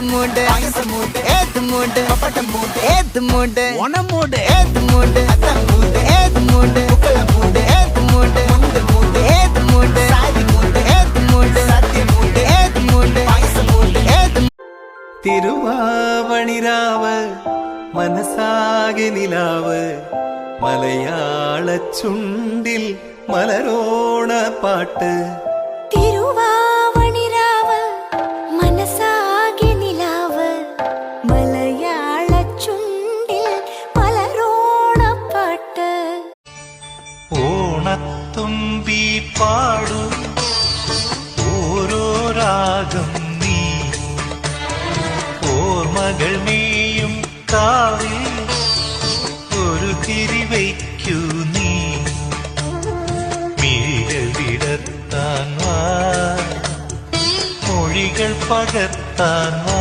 മൂട് ഏത് മൂട് ഏത് മൂട് ഓണമൂട് ഏത് മൂട് ഏത് മൂട് ഏത് മൂട് ഏത് മൂട് ഏത് മൂട് ഏത് മൂട് ഏത് തിരുവാവണിരാവ് മനസ്സാകെ നിലാവ് മലയാള ചുണ്ടിൽ മലരോണ പാട്ട് തിരുവാവണിരാവ് മനസ്സാകെ നിലാവ് മലയാള ചുണ്ടിൽ മലരോണപ്പാട്ട് ഓണത്തുമ്പി പാടു ഓരോ രാഗം നീ ഓർമ്മകൾ നീയും കാവിൽ ഒരു തിരിവയ്ക്കൂ നീ മിഴികൾ വിടർത്താൻ വാ മൊഴികൾ പകർത്താൻ വാ